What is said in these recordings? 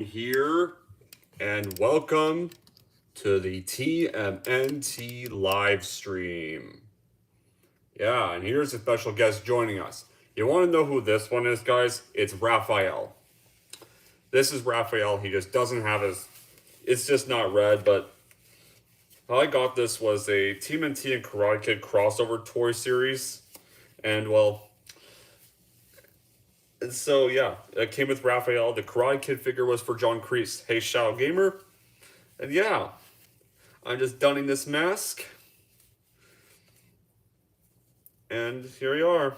Here and welcome to the TMNT live stream. Yeah, and here's a special guest joining us. You want to know who this one is, guys? It's Raphael. This is Raphael. He just doesn't have his. It's just not red, but how I got this was a TMNT and Karate Kid crossover toy series. And well, so yeah, it came with Raphael. The Karate Kid figure was for John Kreese. Hey, Shadow Gamer. And yeah, I'm just donning this mask. And here we are.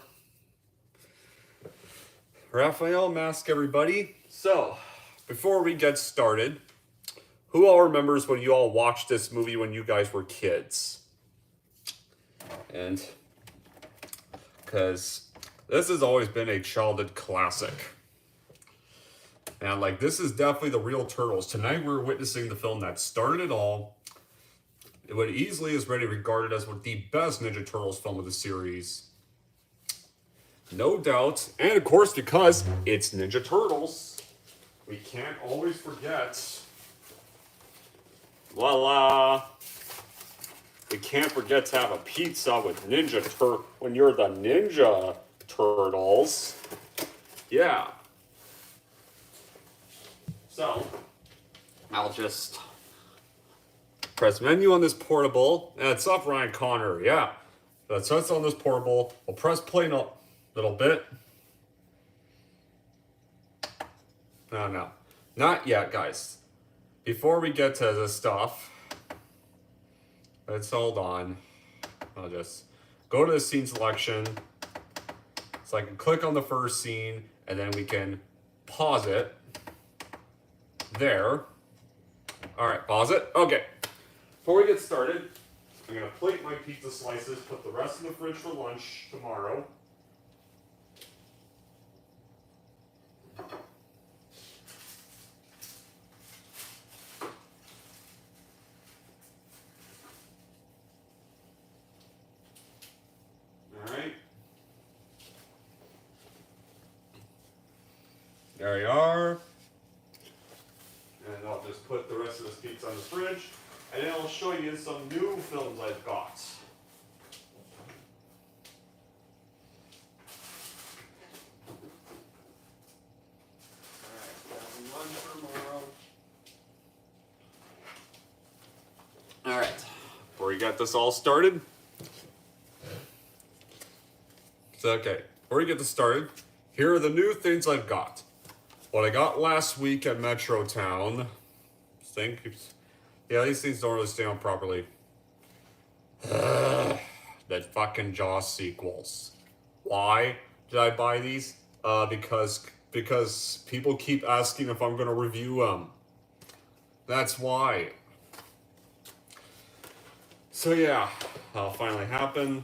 Raphael mask, everybody. So, before we get started, who all remembers when you all watched this movie when you guys were kids? And, because this has always been a childhood classic. And like, this is definitely the real Turtles. Tonight we're witnessing the film that started it all. It would easily is ready regarded as the best Ninja Turtles film of the series. No doubt. And of course, because it's Ninja Turtles, we can't always forget. Voila! We can't forget to have a pizza with when you're the Ninja Turtles. Yeah. So, I'll just press menu on this portable, and it's up Ryan Connor, yeah. So it's on this portable. We'll press play in a little bit. No, not yet, guys. Before we get to this stuff, let's hold on. I'll just go to the scene selection. So I can click on the first scene, and then we can pause it. There. Alright, pause it. Okay. Before we get started, I'm going to plate my pizza slices, put the rest in the fridge for lunch tomorrow. Alright. There we are. And I'll just put the rest of this pizza in the fridge. And then I'll show you some new films I've got. Alright, one for tomorrow. Alright, before we get this all started. Okay, before we get this started, here are the new things I've got. What I got last week at Metro Town. Yeah, these things don't really stay on properly. That fucking Jaws sequels. Why did I buy these? Because people keep asking if I'm gonna review them. That's why. So yeah, that'll finally happen.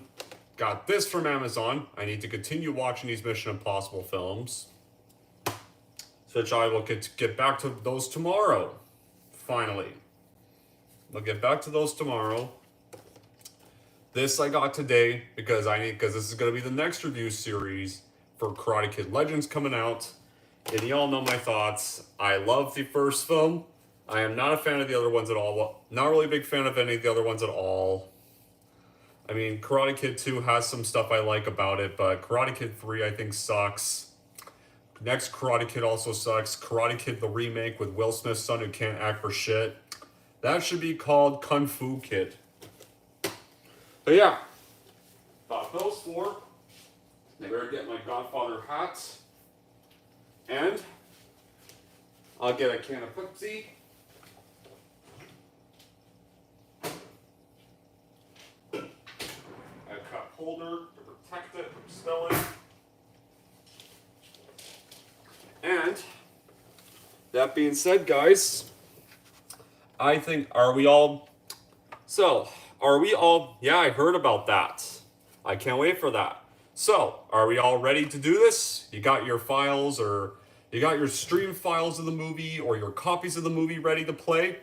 Got this from Amazon. I need to continue watching these Mission Impossible films. Which I will get back to those tomorrow. Finally. I'll get back to those tomorrow. This I got today because this is going to be the next review series for Karate Kid Legends coming out. And y'all know my thoughts. I love the first film. I am not a fan of the other ones at all. Well, not really a big fan of any of the other ones at all. I mean, Karate Kid 2 has some stuff I like about it, but Karate Kid 3 I think sucks. Next Karate Kid also sucks. Karate Kid the remake with Will Smith's son who can't act for shit. That should be called Kung Fu Kid. But yeah, bought those four. I better get my Godfather hat. And I'll get a can of Pepsi. A cup holder to protect it from spilling. And that being said, guys, I think, are we all, yeah, I heard about that. I can't wait for that. So, are we all ready to do this? You got your files, or you got your stream files of the movie, or your copies of the movie ready to play?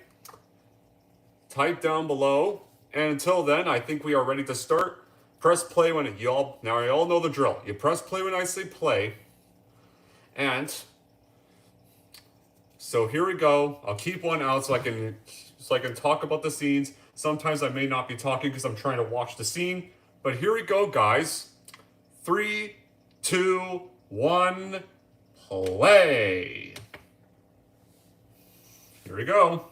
Type down below. And until then, I think we are ready to start. Press play when you all know the drill. You press play when I say play. And So here we go. I'll keep one out so I can talk about the scenes. Sometimes I may not be talking because I'm trying to watch the scene. But here we go, guys. 3, 2, 1, play. Here we go.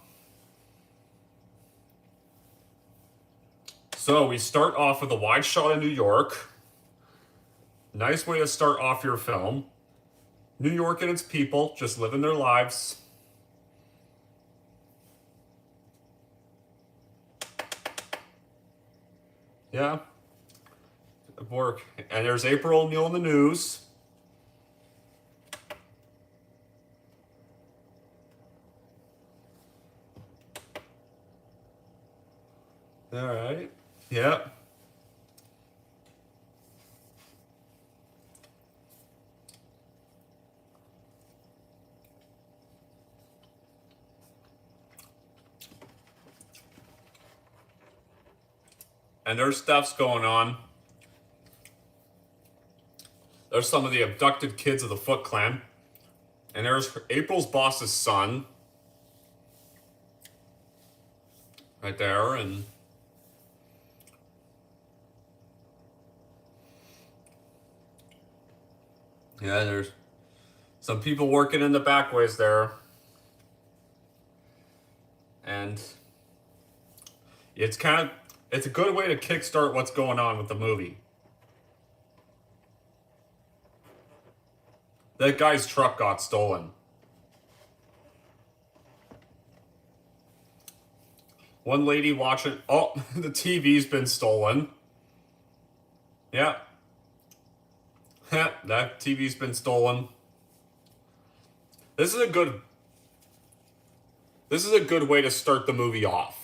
So we start off with a wide shot of New York. Nice way to start off your film. New York and its people just living their lives. Yeah. Work. And there's April O'Neil in the news. All right. Yeah. And there's stuff's going on. There's some of the abducted kids of the Foot Clan. And there's April's boss's son. Right there, and... yeah, there's some people working in the back ways there. And... it's a good way to kickstart what's going on with the movie. That guy's truck got stolen. One lady watching... oh, the TV's been stolen. Yeah. That TV's been stolen. This is a good way to start the movie off.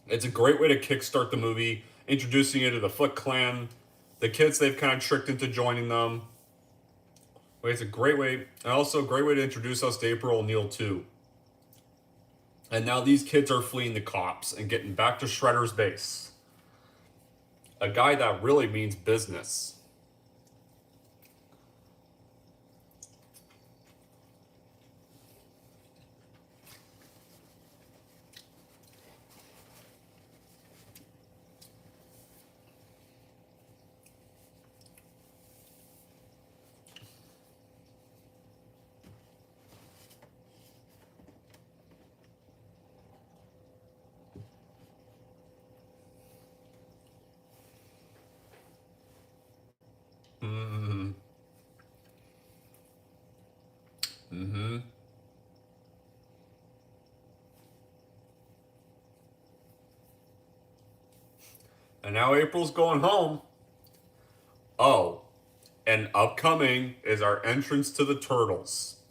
It's a great way to kickstart the movie, introducing you to the Foot Clan, the kids they've kind of tricked into joining them. It's a great way, and also a great way to introduce us to April O'Neil too. And now these kids are fleeing the cops and getting back to Shredder's base. A guy that really means business. And now April's going home. Oh, and upcoming is our entrance to the Turtles.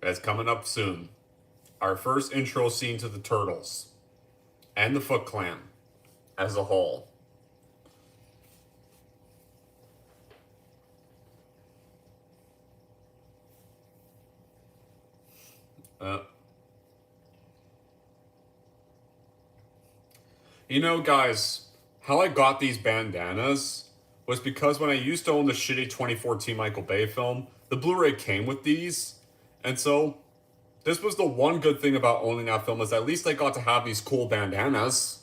That's coming up soon. Our first intro scene to the Turtles. And the Foot Clan as a whole. You know, guys, how I got these bandanas was because when I used to own the shitty 2014 Michael Bay film, the Blu-ray came with these. And so, this was the one good thing about owning that film, is at least I got to have these cool bandanas.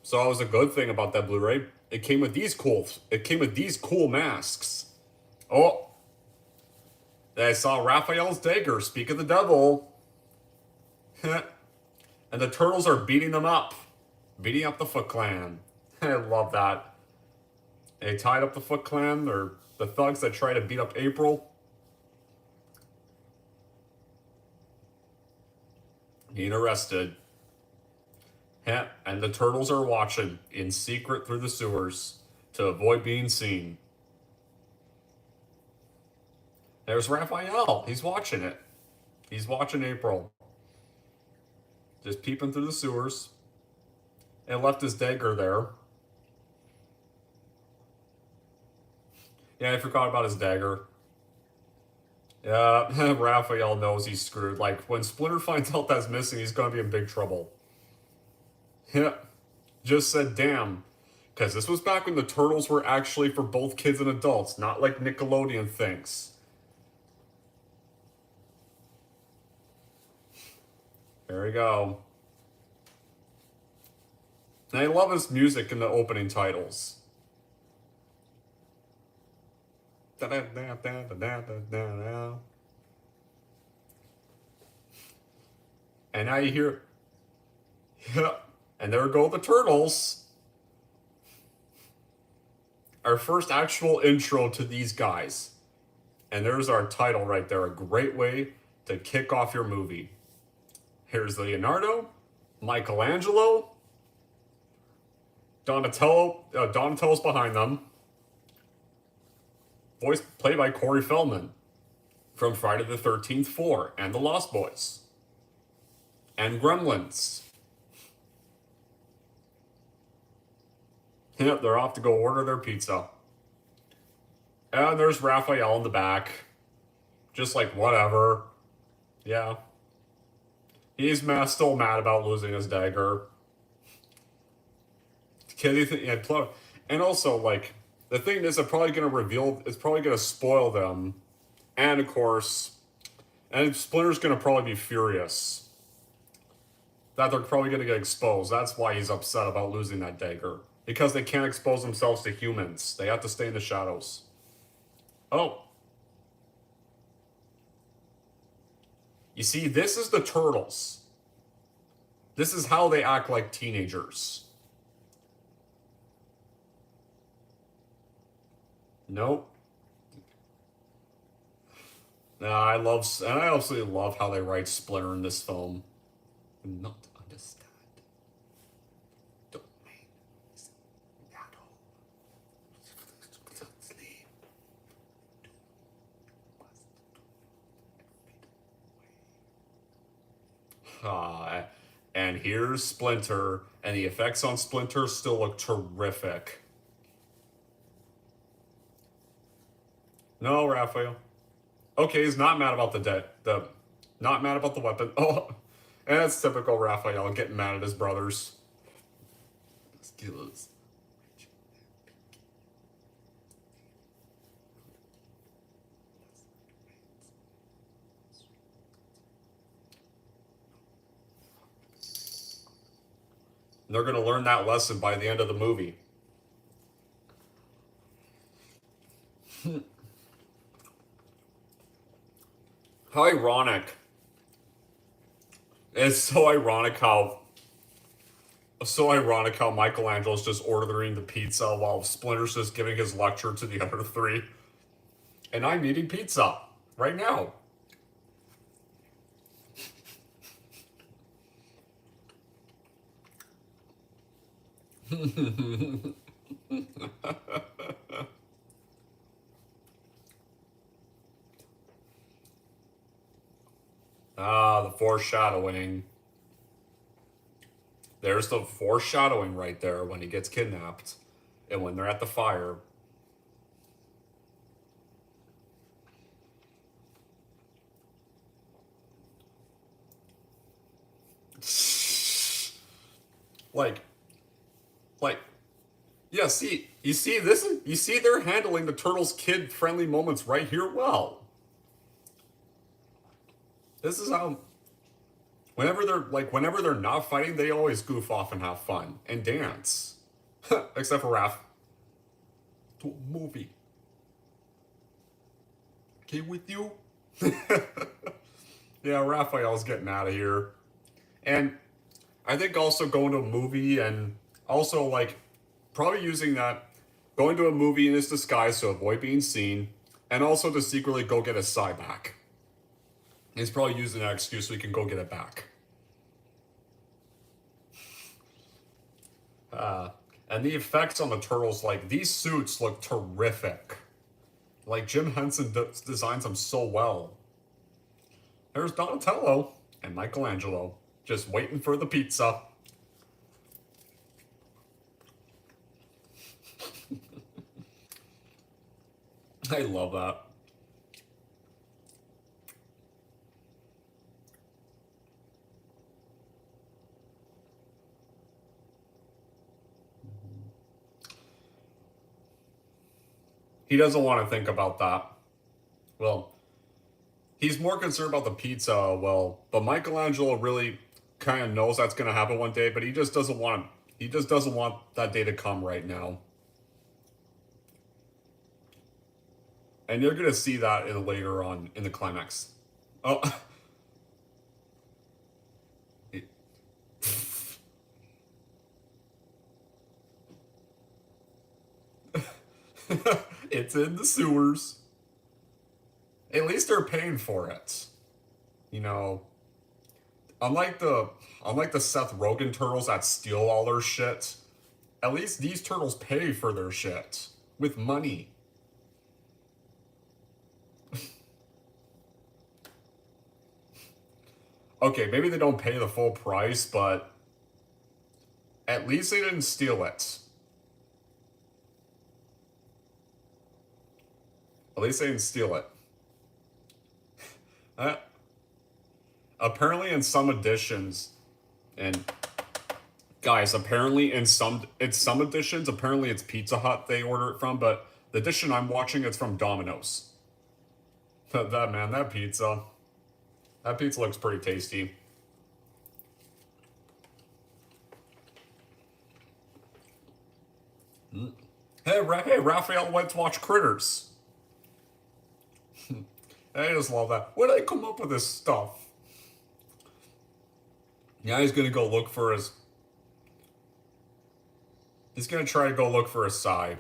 So that was a good thing about that Blu-ray. It came with these cool masks. Oh, I saw Raphael's dagger, speak of the devil. And the Turtles are beating them up. Beating up the Foot Clan. I love that. They tied up the Foot Clan, or the thugs that try to beat up April. Being arrested. And the Turtles are watching in secret through the sewers to avoid being seen. There's Raphael. He's watching it. He's watching April. Just peeping through the sewers. And left his dagger there. Yeah, I forgot about his dagger. Yeah, Raphael knows he's screwed. Like, when Splinter finds out that's missing, he's gonna be in big trouble. Yeah, just said damn. Because this was back when the Turtles were actually for both kids and adults, not like Nickelodeon thinks. Here we go. And I love his music in the opening titles. And now you hear, yeah, and there go the turtles. Our first actual intro to these guys. And there's our title right there, a great way to kick off your movie. Here's Leonardo, Michelangelo, Donatello's behind them. Voice played by Corey Feldman from Friday the 13th 4 and The Lost Boys. And Gremlins. Yep, they're off to go order their pizza. And there's Raphael in the back. Just like, whatever. Yeah. He's still mad about losing his dagger. And also, like, the thing is, it's probably going to spoil them. And, of course, and Splinter's going to probably be furious that they're probably going to get exposed. That's why he's upset about losing that dagger. Because they can't expose themselves to humans. They have to stay in the shadows. Oh. You see, this is the turtles. This is how they act like teenagers. Nope. I absolutely love how they write Splinter in this film. Not understand. Don't make and here's Splinter, and the effects on Splinter still look terrific. No, Raphael. Okay, he's not mad about not mad about the weapon. Oh, and it's typical Raphael getting mad at his brothers. Skills. They're going to learn that lesson by the end of the movie. How ironic. It's so ironic how Michelangelo's just ordering the pizza while Splinter's just giving his lecture to the other three. And I'm eating pizza right now. The foreshadowing. There's the foreshadowing right there when he gets kidnapped and when they're at the fire. Yeah, you see they're handling the Turtles kid-friendly moments right here well. This is how, whenever they're not fighting, they always goof off and have fun and dance. Except for Raph. To a movie. Okay with you? Yeah, Raphael's getting out of here. And I think also going to a movie and also like probably using that, going to a movie in his disguise to avoid being seen, and also to secretly go get his Psy back. He's probably using that excuse so he can go get it back. And the effects on the turtles, like, these suits look terrific. Like, Jim Henson designs them so well. There's Donatello and Michelangelo just waiting for the pizza. I love that. He doesn't want to think about that. Well, he's more concerned about the pizza, but Michelangelo really, kind of knows that's going to happen one day, but he just doesn't want that day to come right now. And you're going to see that later on in the climax. Oh. It's in the sewers. At least they're paying for it. You know, unlike the Seth Rogen turtles that steal all their shit, at least these turtles pay for their shit with money. Okay, maybe they don't pay the full price, but at least they didn't steal it. At least they didn't steal it. Apparently in some editions, and guys, apparently in some editions, apparently it's Pizza Hut they order it from, but the edition I'm watching, it's from Domino's. That pizza looks pretty tasty. Hey, Raphael went to watch Critters. I just love that. Where did they come up with this stuff? Yeah, he's gonna go look for his... He's gonna try to go look for his side.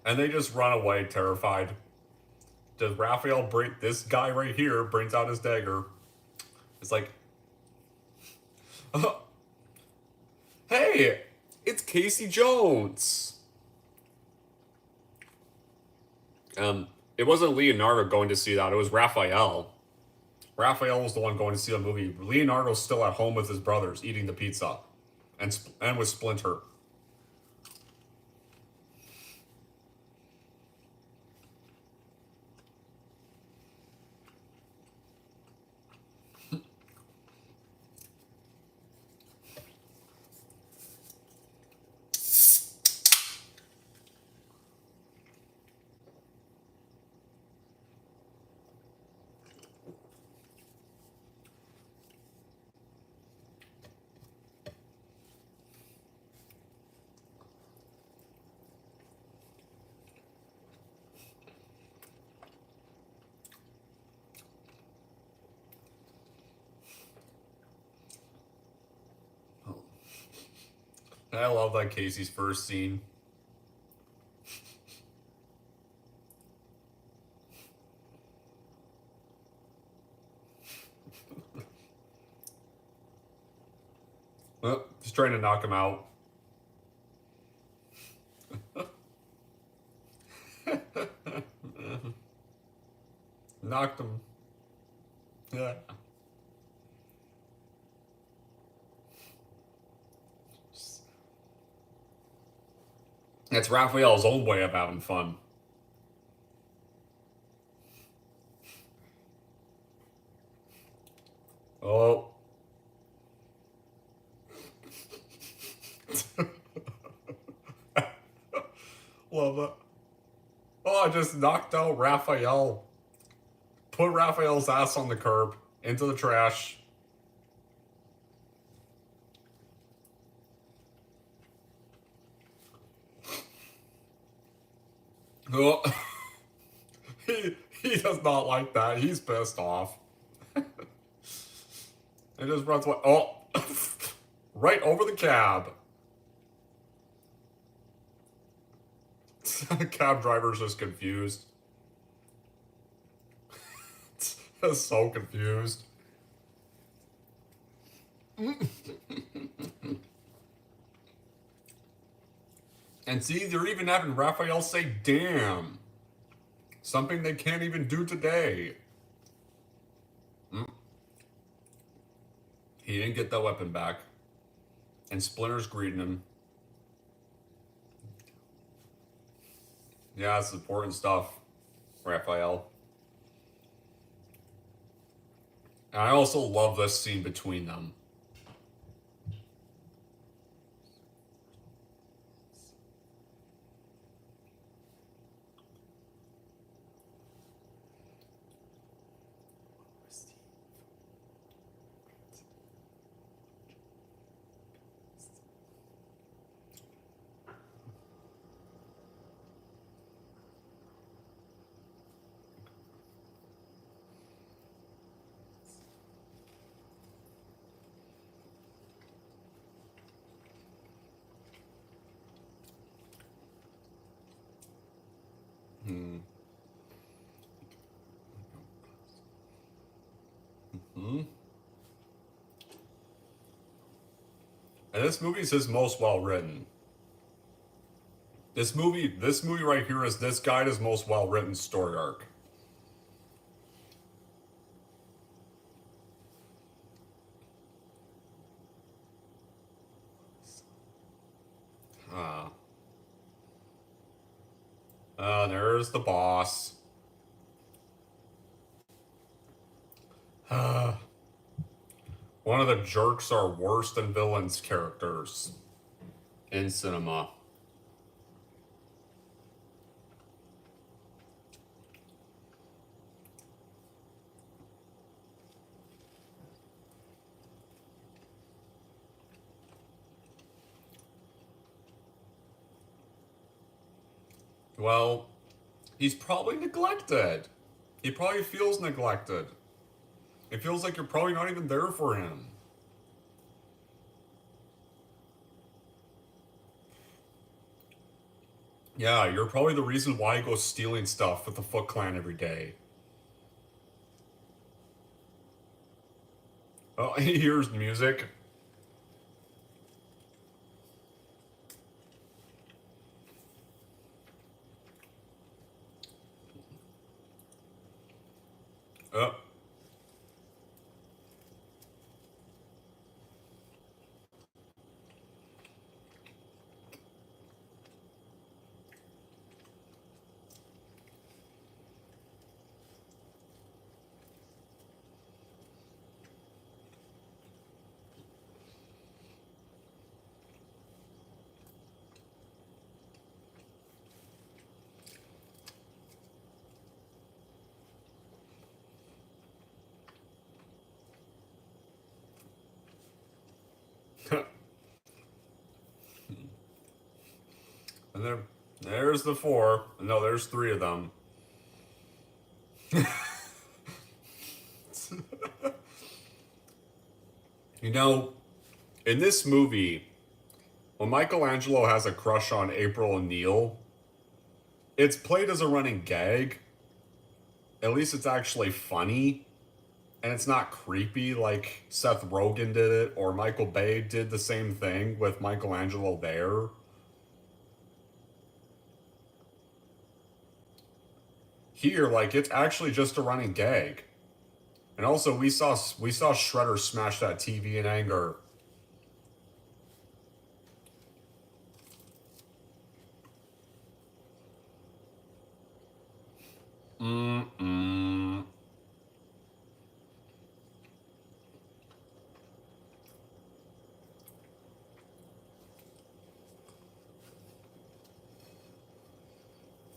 And they just run away, terrified. Does Raphael bring... This guy right here brings out his dagger. It's like... Hey! It's Casey Jones! It wasn't Leonardo going to see that. It was Raphael. Raphael was the one going to see the movie. Leonardo's still at home with his brothers, eating the pizza. And with Splinter. I love that Casey's first scene. Oh, he's trying to knock him out. Knocked him. Yeah. That's Raphael's own way of having fun. Oh. Love it. Oh, I just knocked out Raphael. Put Raphael's ass on the curb, into the trash. Oh. He does not like that. He's pissed off. He just runs away. Oh. Right over the cab. The cab driver's just confused. Just so confused. And see, they're even having Raphael say, damn. Something they can't even do today. He didn't get that weapon back. And Splinter's greeting him. Yeah, it's important stuff, Raphael. And I also love this scene between them. And this movie is his most well written. This movie right here is this guy's most well written story arc. There's the boss. One of the jerks are worse than villains characters in cinema. Well, he's probably neglected. He probably feels neglected. It feels like you're probably not even there for him. Yeah, you're probably the reason why he goes stealing stuff with the Foot Clan every day. Oh, he hears music. Oh. And there's the four. No, there's three of them. You know, in this movie, when Michelangelo has a crush on April O'Neil, it's played as a running gag. At least it's actually funny. And it's not creepy like Seth Rogen did it or Michael Bay did the same thing with Michelangelo there. Here, like, it's actually just a running gag. And also, we saw Shredder smash that TV in anger.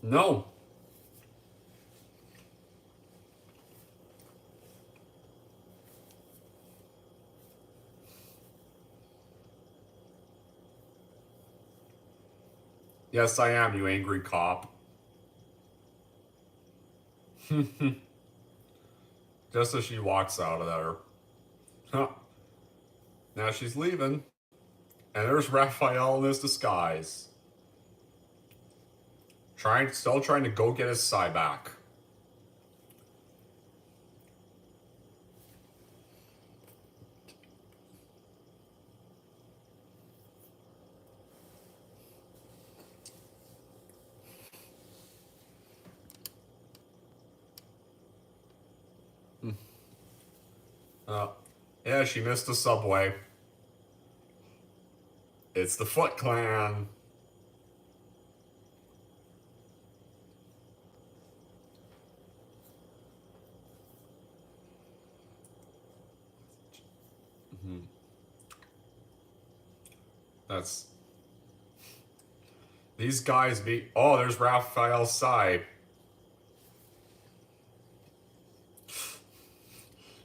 No. Yes, I am, you angry cop. Just as she walks out of there. Huh. Now she's leaving. And there's Raphael in his disguise. Still trying to go get his Psy back. Yeah, she missed the subway. It's the Foot Clan. That's... These guys be... Oh, there's Raphael's Psy.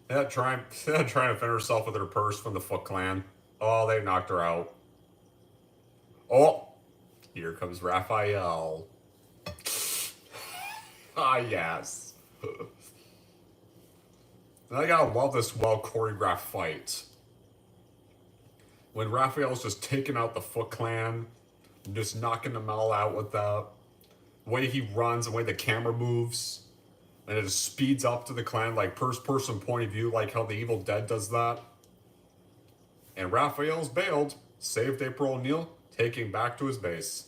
Yeah, trying to fend herself with her purse from the Foot Clan. Oh, they knocked her out. Oh, here comes Raphael. Ah, yes. And I gotta love this well choreographed fight. When Raphael's just taking out the Foot Clan, and just knocking them all out with the way he runs, the way the camera moves. And it just speeds up to the clan, like first person point of view, like how the Evil Dead does that. And Raphael's bailed, saved April O'Neil, taking back to his base.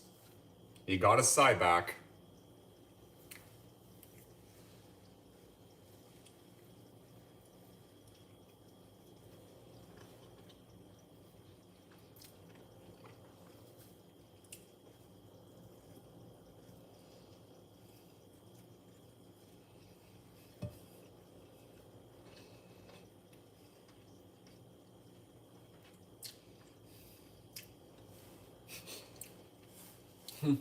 He got his side back. You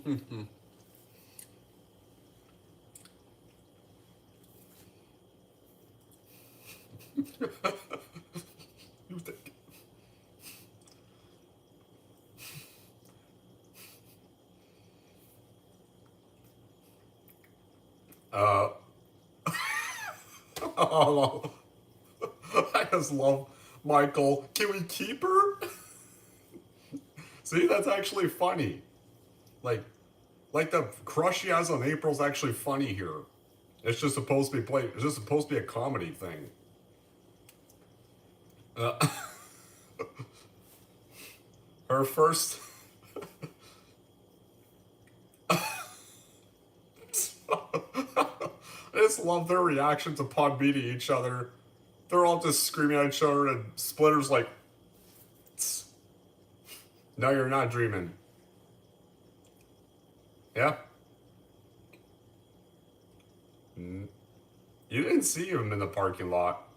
think? Uh, oh, I just love Michael. Can we keep her? See, that's actually funny. Like, like the crush she has on April's actually funny here. It's just supposed to be played. It's just supposed to be a comedy thing. Uh, her first. I just love their reactions upon meeting each other. They're all just screaming at each other, and Splinter's like, "Tss. No, you're not dreaming." Yeah? You didn't see him in the parking lot.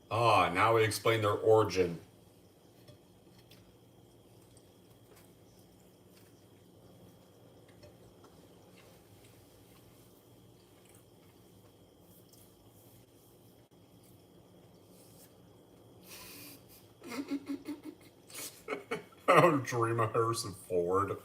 Ah, now we explain their origin. Oh, dream of Harrison Ford.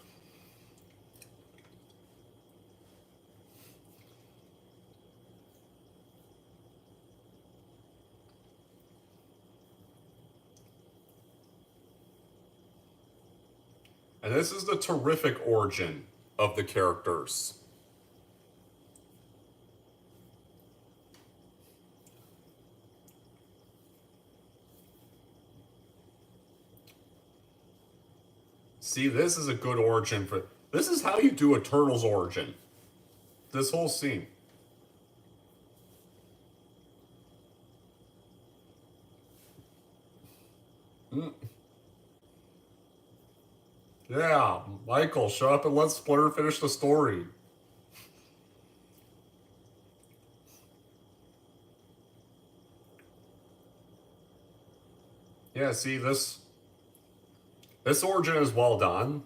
And this is the terrific origin of the characters. See, this is a good origin for. This is how you do a Turtles origin. This whole scene. Yeah, Michael, shut up and let Splinter finish the story. Yeah, see, this origin is well done.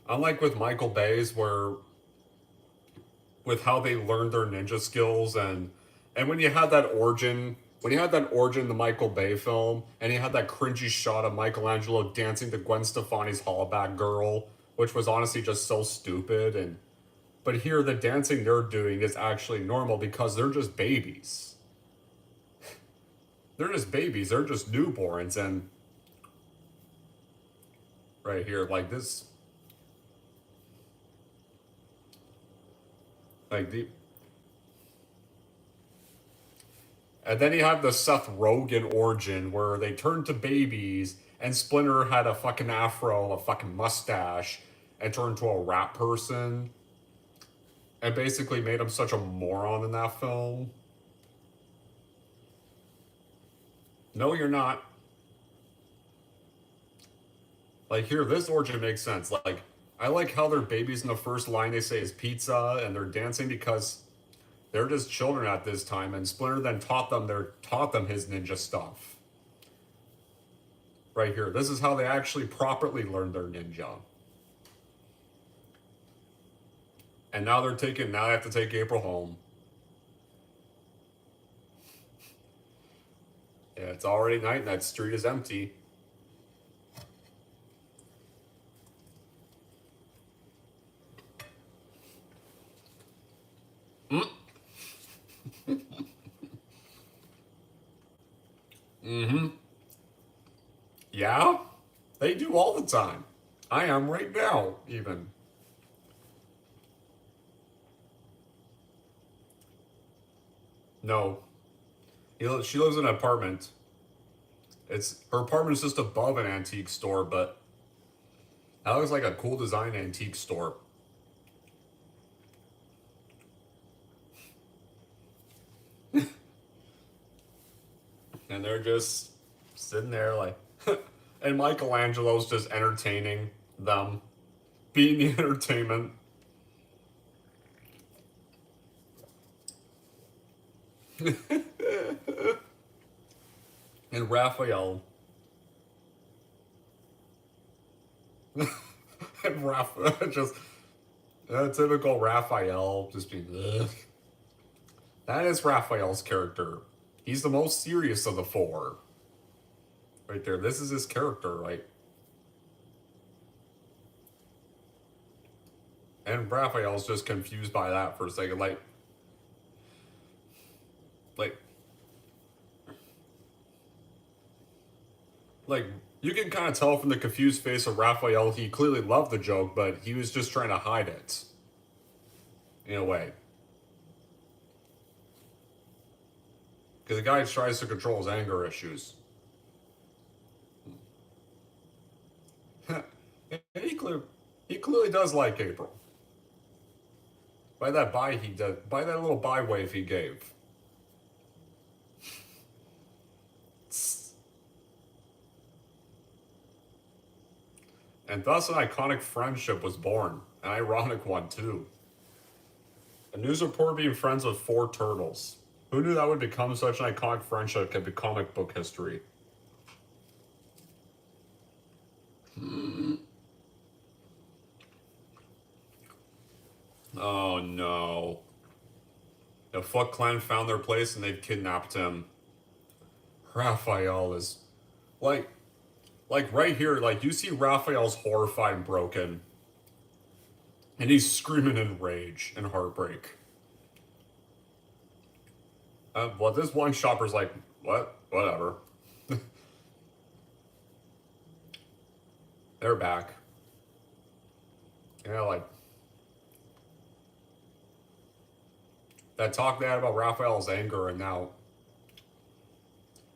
Unlike with Michael Bay's, where with how they learned their ninja skills, and when you had that origin in the Michael Bay film, and you had that cringy shot of Michelangelo dancing to Gwen Stefani's Hollaback Girl, which was honestly just so stupid, and but here the dancing they're doing is actually normal because they're just babies. They're just babies, they're just newborns, and right here, like this, like the and then you have the Seth Rogen origin where they turned to babies and Splinter had a fucking afro, a fucking mustache, and turned into a rat person. And basically made him such a moron in that film. No, you're not. Like here, this origin makes sense. Like, I like how they're babies in the first line they say is pizza, and they're dancing because they're just children at this time, and Splinter then taught them his ninja stuff. Right here. This is how they actually properly learned their ninja. And now now they have to take April home. Yeah, it's already night and that street is empty. Yeah? They do all the time. I am right now, even. No. She lives in an apartment. Her apartment is just above an antique store, but that looks like a cool design antique store. And they're just sitting there like, and Michelangelo's just entertaining them, being the entertainment. And Raphael. And Raphael, just typical Raphael, just being, ugh. That is Raphael's character. He's the most serious of the four. Right there. This is his character, right? And Raphael's just confused by that for a second. Like, you can kind of tell from the confused face of Raphael, he clearly loved the joke, but he was just trying to hide it. In a way. Because the guy tries to control his anger issues. And he clearly does like April. By that by that little bye wave he gave. And thus an iconic friendship was born. An ironic one, too. A news reporter being friends with 4 turtles. Who knew that would become such an iconic friendship could be comic book history? Oh no. The Foot Clan found their place and they've kidnapped him. Raphael is... Like right here, like you see Raphael's horrified and broken. And he's screaming in rage and heartbreak. Well, this one shopper's like, what? Whatever. They're back. Yeah, like... That talk they had about Raphael's anger, and now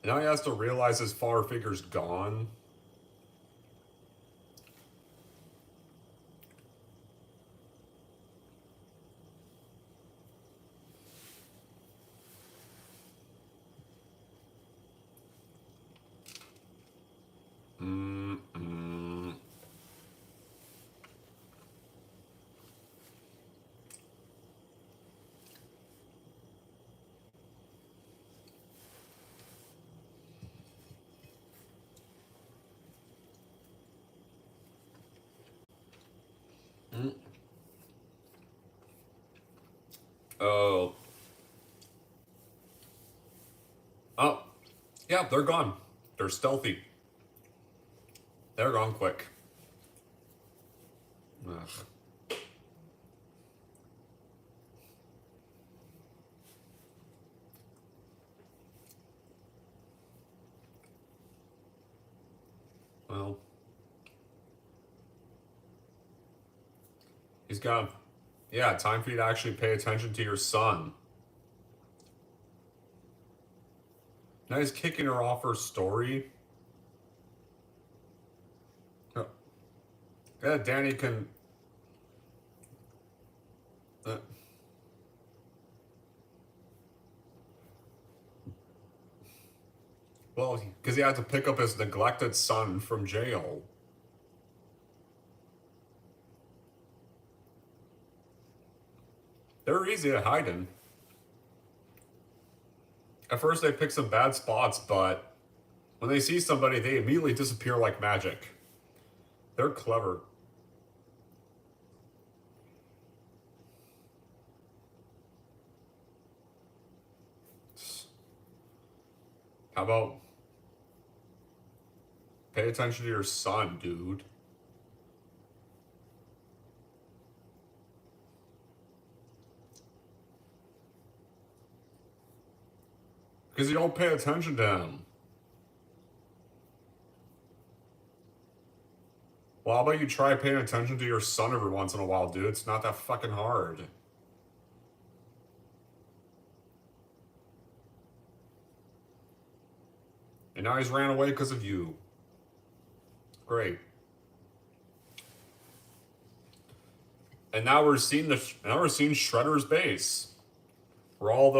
he has to realize his father figure's gone. Oh. Oh. Yeah, they're gone. They're stealthy. They're gone quick. Ugh. Well. He's got... Yeah, time for you to actually pay attention to your son. Now he's kicking her off her story. Yeah, Danny can... well, because he had to pick up his neglected son from jail. They're easy to hide in. At first they pick some bad spots, but when they see somebody, they immediately disappear like magic. They're clever. How about pay attention to your son, dude? Because you don't pay attention to him. Well, how about you try paying attention to your son every once in a while, dude? It's not that fucking hard. And now he's ran away because of you. Great. And now we're seeing Shredder's base. Where all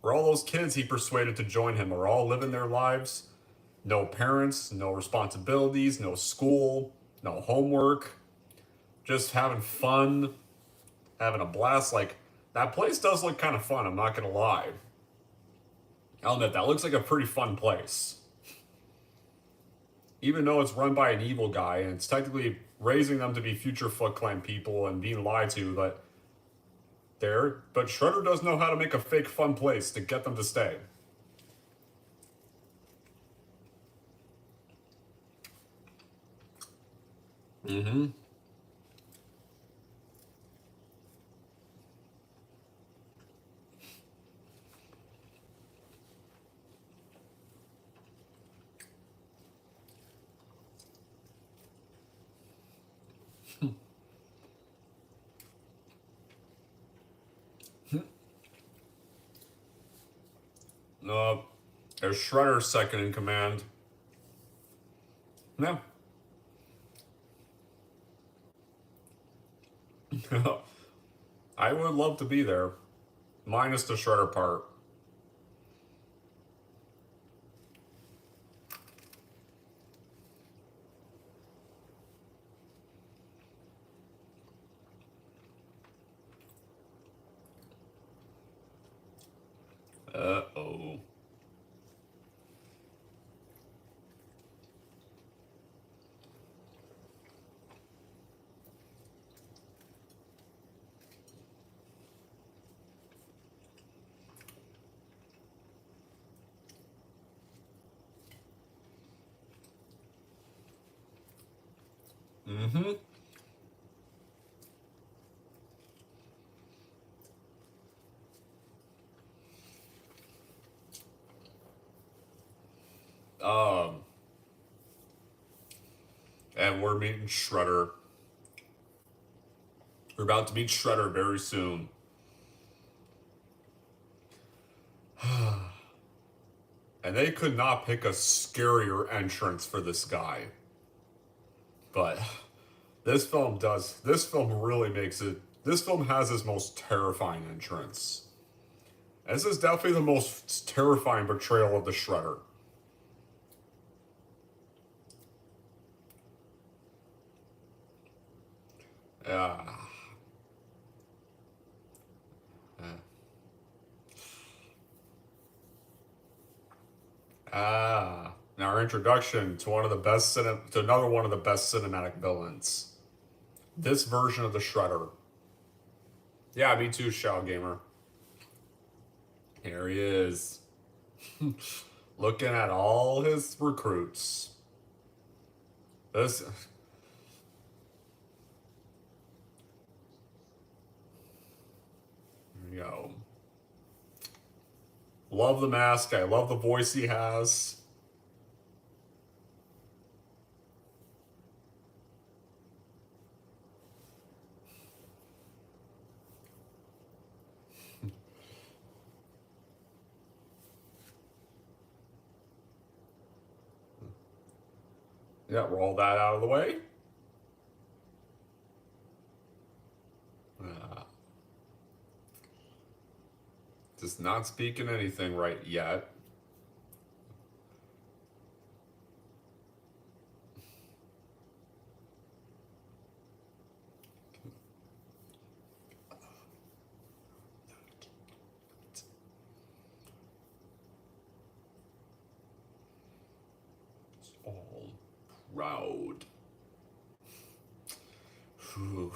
those kids he persuaded to join him are all living their lives. No parents, no responsibilities, no school, no homework. Just having fun, having a blast. Like, that place does look kind of fun, I'm not gonna lie. I'll admit, that looks like a pretty fun place. Even though it's run by an evil guy, and it's technically raising them to be future Foot Clan people and being lied to, but Shredder does know how to make a fake fun place to get them to stay. Mm-hmm. There's Shredder's second in command. Yeah. I would love to be there. Minus the Shredder part. Uh-oh. Mm-hmm. And we're meeting Shredder. We're about to meet Shredder very soon. And they could not pick a scarier entrance for this guy. But this film really makes it. This film has his most terrifying entrance. This is definitely the most terrifying portrayal of the Shredder. Now our introduction to another one of the best cinematic villains. This version of the Shredder. Yeah, me too, Shao Gamer. Here he is. Looking at all his recruits. There we go. Love the mask. I love the voice he has. Yeah, roll that out of the way. Just not speaking anything right yet. It's all proud. Whew.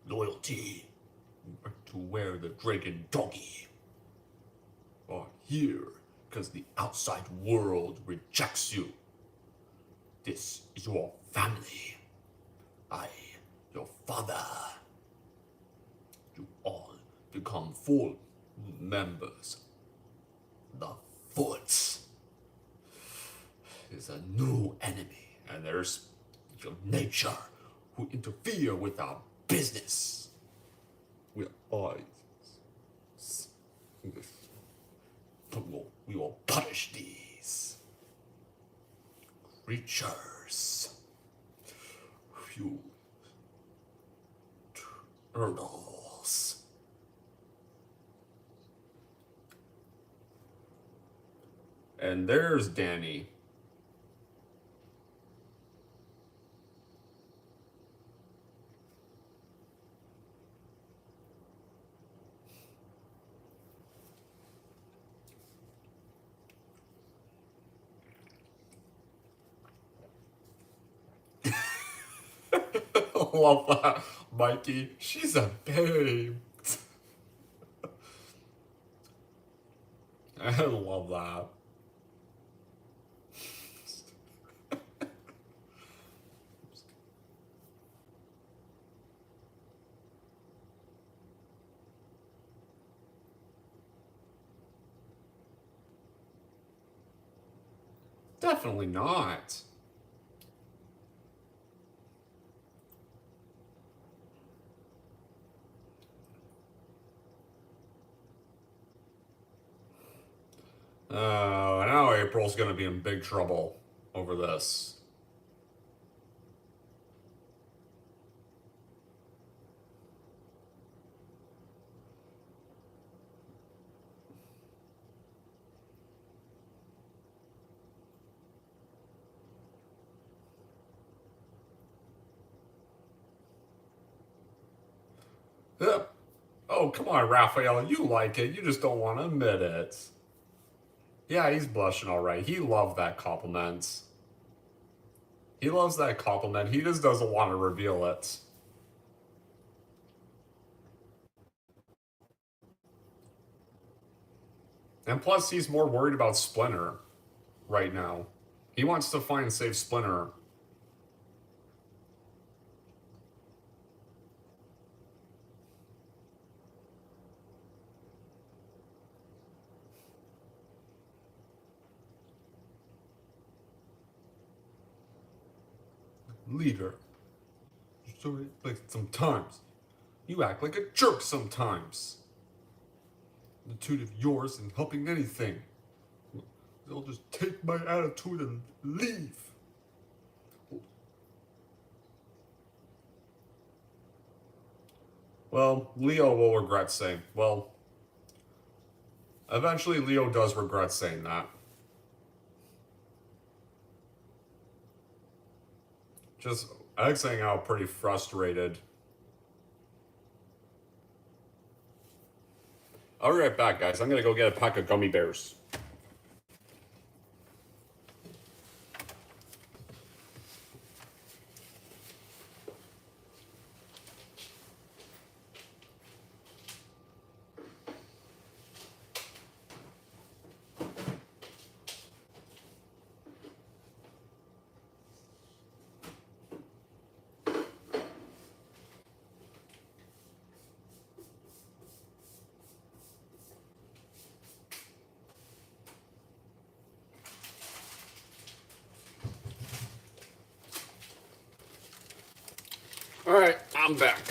Loyalty to wear the dragon doggy are here because the outside world rejects you. This is your family. I, your father. You all become full members. The Foot is a new enemy, and there's your nature who interfere with our business. We are We will punish these creatures. You turtles. And there's Danny. Love that. Mikey, she's a babe. I love that. Definitely not. Now April's gonna be in big trouble over this. Oh, come on, Raphael. You like it. You just don't want to admit it. Yeah, he's blushing all right. He loved that compliment. He loves that compliment. He just doesn't want to reveal it. And plus, he's more worried about Splinter right now. He wants to find and save Splinter. Leader. So, like, sometimes you act like a jerk sometimes. The attitude of yours isn't helping anything. They'll just take my attitude and leave. Well, Leo will regret saying. Well, eventually Leo does regret saying that. Just exiting out pretty frustrated. I'll be right back, guys. I'm gonna go get a pack of gummy bears. All right, I'm back.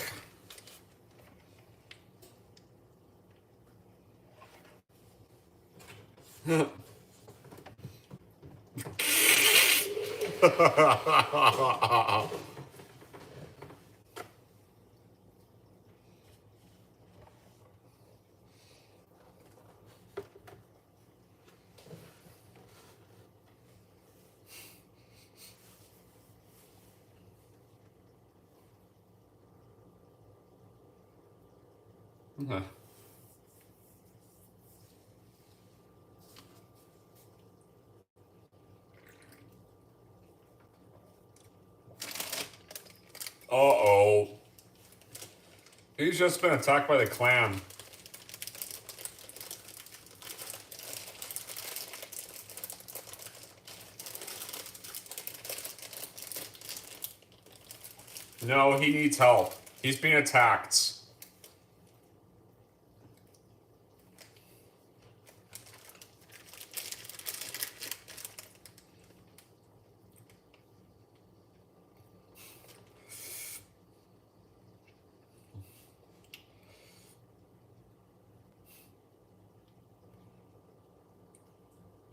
Uh-oh. He's just been attacked by the clan. No, he needs help. He's being attacked.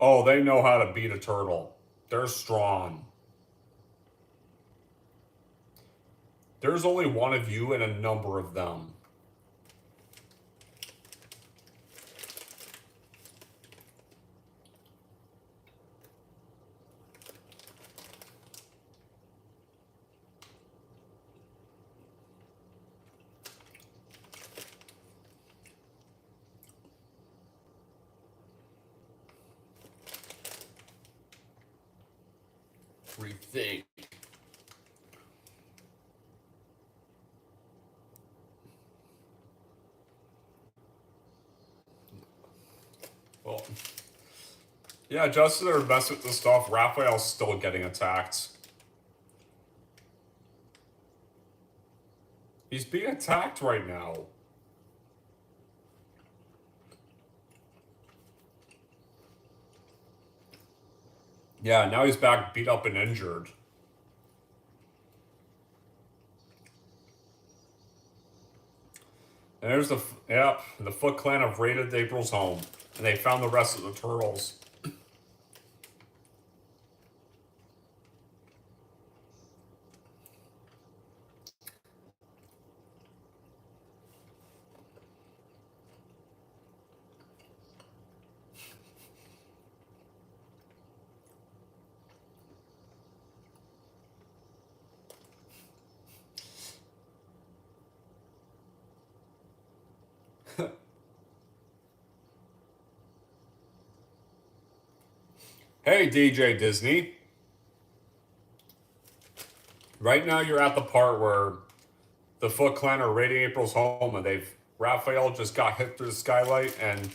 Oh, they know how to beat a turtle. They're strong. There's only one of you and a number of them. Rethink. Well, yeah, just as they're messing with the stuff, Raphael's still getting attacked. He's being attacked right now. Yeah, now he's back beat up and injured. And there's the Foot Clan have raided April's home, and they found the rest of the turtles. Hey, DJ Disney. Right now you're at the part where the Foot Clan are raiding April's home, and Raphael just got hit through the skylight, and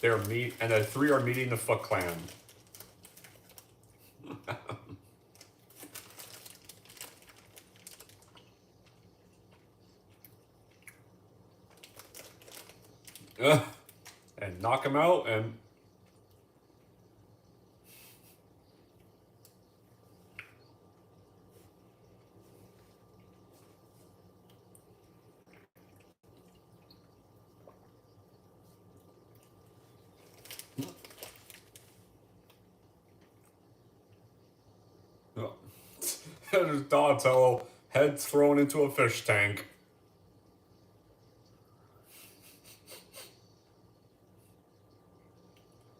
the three are meeting the Foot Clan. And knock him out, and there's Donatello, head thrown into a fish tank.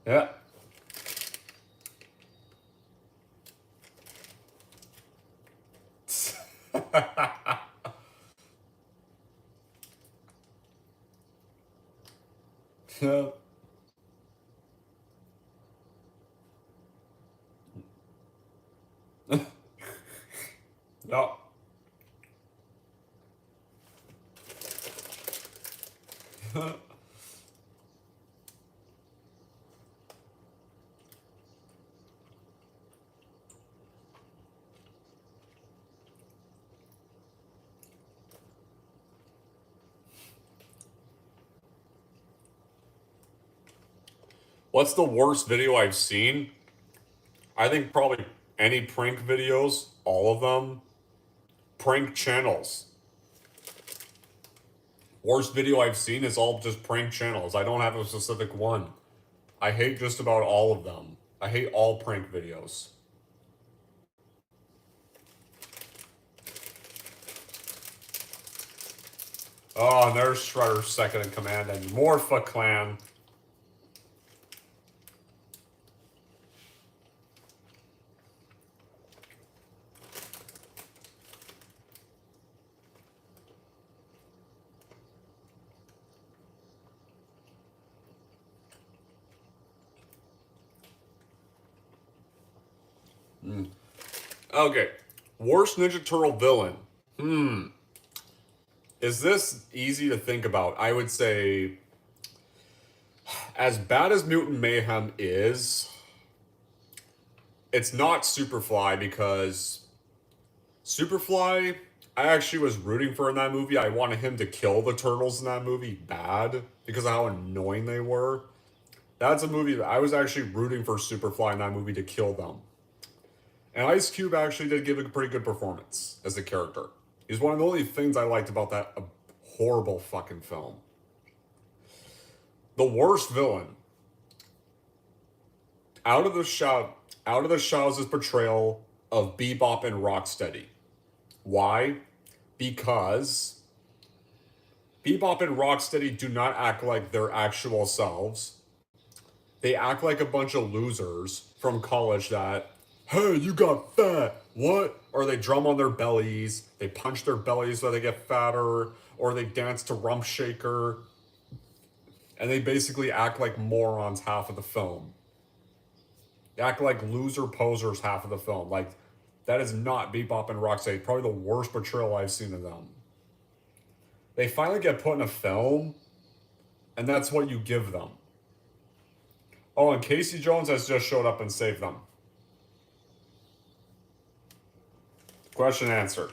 Yeah. Yeah. Yeah. What's the worst video I've seen? I think probably any prank videos, all of them. Prank channels. Worst video I've seen is all just prank channels. I don't have a specific one. I hate just about all of them. I hate all prank videos. Oh, and there's Shredder's second in command, and more Foot Clan. Okay. Worst Ninja Turtle villain. Is this easy to think about? I would say, as bad as Mutant Mayhem is, it's not Superfly, because Superfly, I actually was rooting for in that movie. I wanted him to kill the turtles in that movie bad because of how annoying they were. That's a movie that I was actually rooting for Superfly in that movie to kill them. And Ice Cube actually did give a pretty good performance as a character. He's one of the only things I liked about that horrible fucking film. The worst villain. out of the shadows' portrayal of Bebop and Rocksteady. Why? Because Bebop and Rocksteady do not act like their actual selves. They act like a bunch of losers from college that, hey, you got fat. What? Or they drum on their bellies, they punch their bellies so they get fatter, or they dance to Rump Shaker. And they basically act like morons half of the film. They act like loser posers half of the film. Like, that is not Bebop and Rocksteady. Probably the worst portrayal I've seen of them. They finally get put in a film, and that's what you give them. Oh, and Casey Jones has just showed up and saved them. Question answered.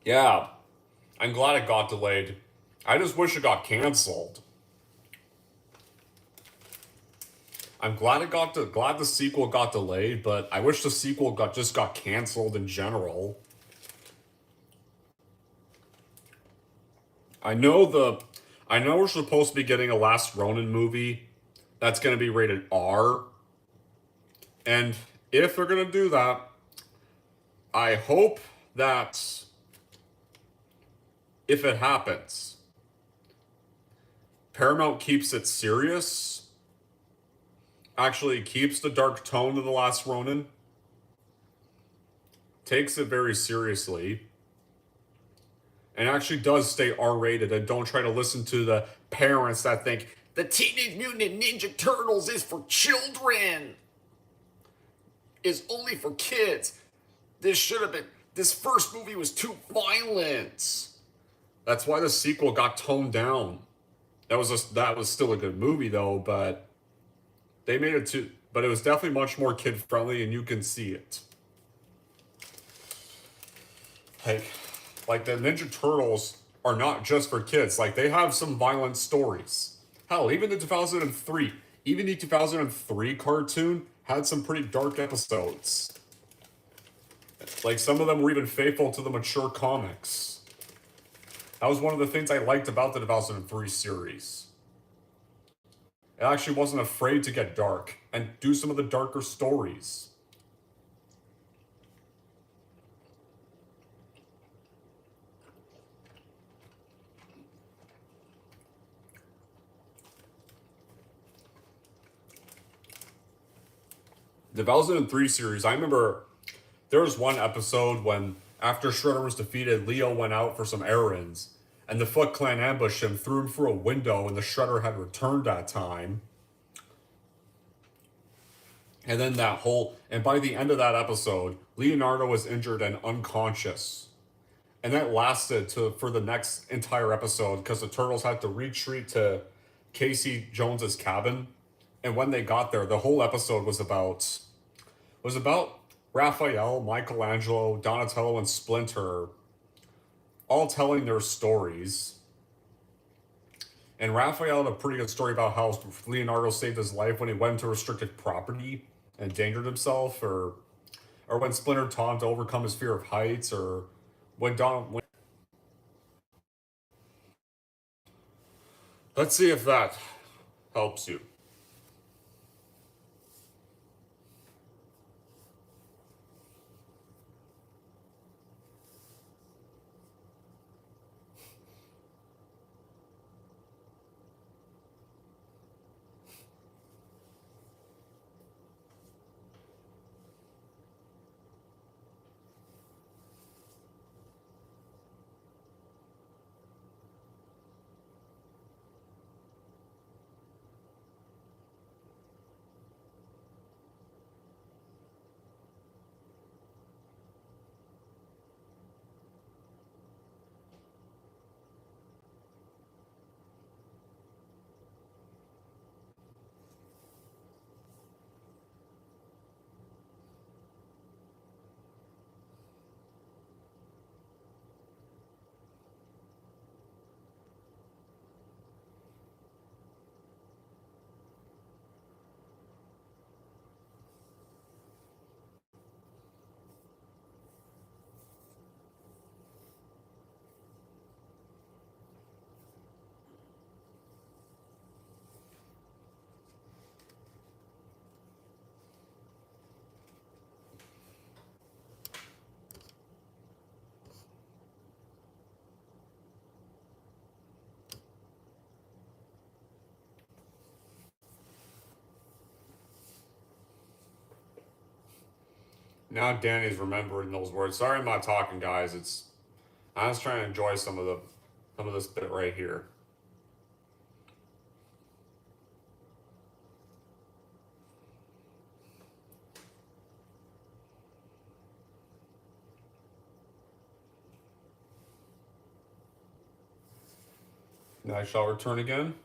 Yeah, I'm glad it got delayed. I just wish it got canceled. I'm glad glad the sequel got delayed, but I wish the sequel got canceled in general. I know we're supposed to be getting a Last Ronin movie that's going to be rated R. And if they're going to do that, I hope that if it happens, Paramount keeps it serious, actually keeps the dark tone of The Last Ronin, takes it very seriously, and actually does stay R-rated, and don't try to listen to the parents that think the Teenage Mutant Ninja Turtles is for children, is only for kids. This first movie was too violent. That's why the sequel got toned down. That was still a good movie though, but they made it but it was definitely much more kid friendly, and you can see it. Like the Ninja Turtles are not just for kids. Like, they have some violent stories. Hell, even the 2003 cartoon had some pretty dark episodes. Like, some of them were even faithful to the mature comics. That was one of the things I liked about the 2003 series. It actually wasn't afraid to get dark and do some of the darker stories. The 2003 series, I remember there was one episode when, after Shredder was defeated, Leo went out for some errands, and the Foot Clan ambushed him, threw him through a window, and the Shredder had returned that time. And then and by the end of that episode, Leonardo was injured and unconscious. And that lasted for the next entire episode, because the Turtles had to retreat to Casey Jones's cabin. And when they got there, the whole episode was about Raphael, Michelangelo, Donatello, and Splinter all telling their stories. And Raphael had a pretty good story about how Leonardo saved his life when he went into restricted property and endangered himself, or when Splinter taught him to overcome his fear of heights, or when Let's see if that helps you. Now Danny's remembering those words. Sorry, I'm not talking, guys. I was trying to enjoy some of this bit right here. Now I shall return again.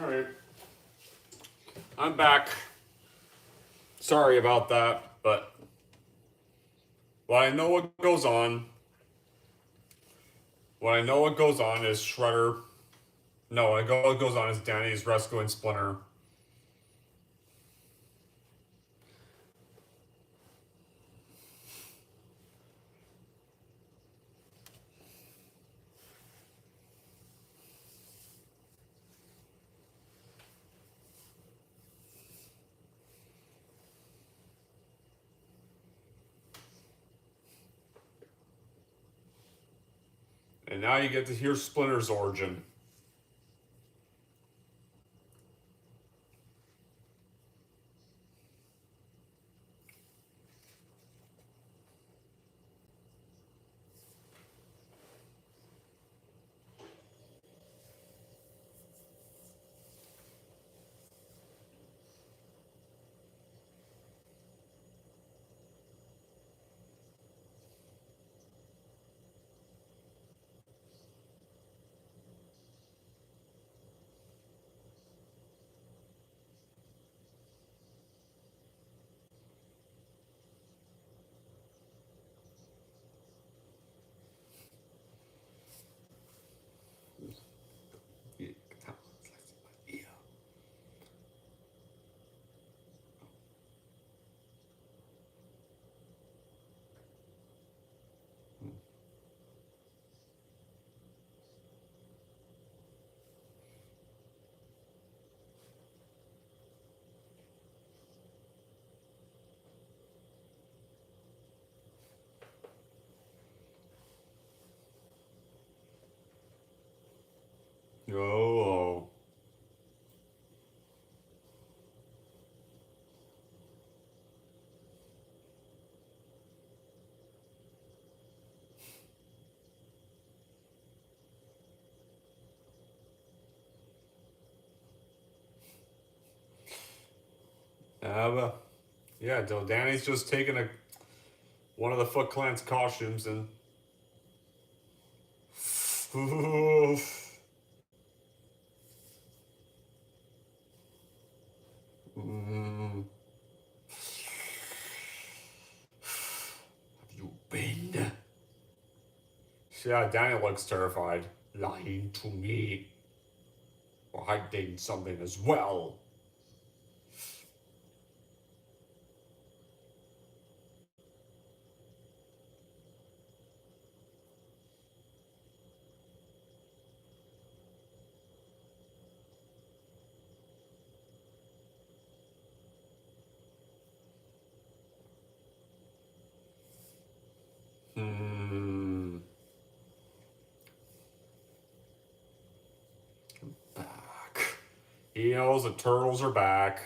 All right. I'm back. Sorry about that, but I know what goes on. What I know what goes on is Shredder. No, what goes on is Danny's rescuing Splinter. And now you get to hear Splinter's origin. Oh. Well, yeah, Danny's just taking one of the Foot Clan's costumes and Mm. Have you been? Yeah, Danny looks terrified. Lying to me. Or hiding something as well. Hmm. He knows the turtles are back.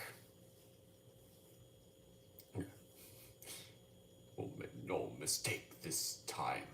We'll make no mistake this time.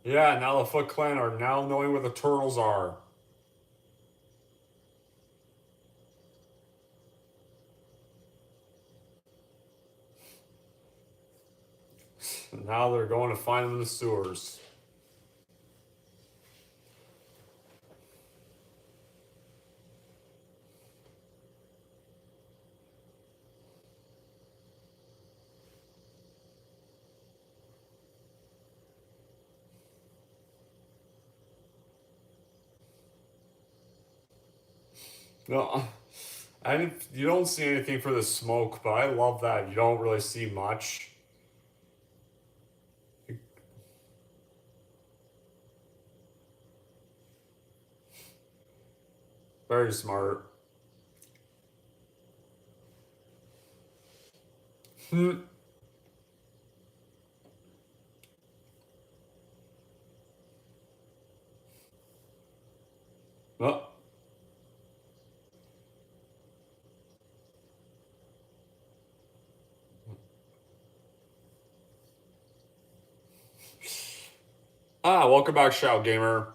Yeah, now the Foot Clan are now knowing where the turtles are. Now they're going to find them in the sewers. No, you don't see anything for the smoke, but I love that you don't really see much. Very smart. Hmm. Oh. Welcome back, Shout Gamer.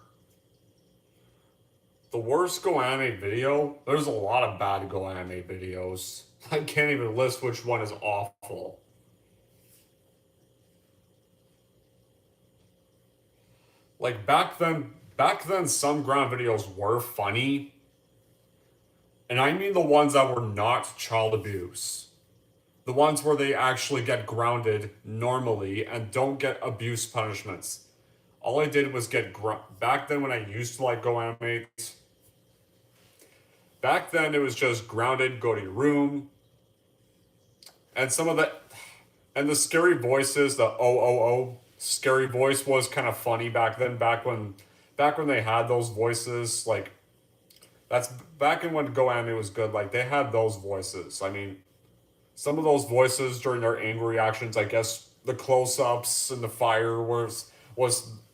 The worst Go Anime video? There's a lot of bad Go Anime videos. I can't even list which one is awful. Like back then some ground videos were funny. And I mean the ones that were not child abuse. The ones where they actually get grounded normally and don't get abuse punishments. All I did was get back then when I used to like Go Anime. Back then it was just grounded, go to your room. And some of the and the scary voices, the scary voice was kind of funny back then, back when they had those voices, like that's back in when Go Anime was good, like they had those voices. I mean, some of those voices during their angry reactions, I guess the close-ups and the fire was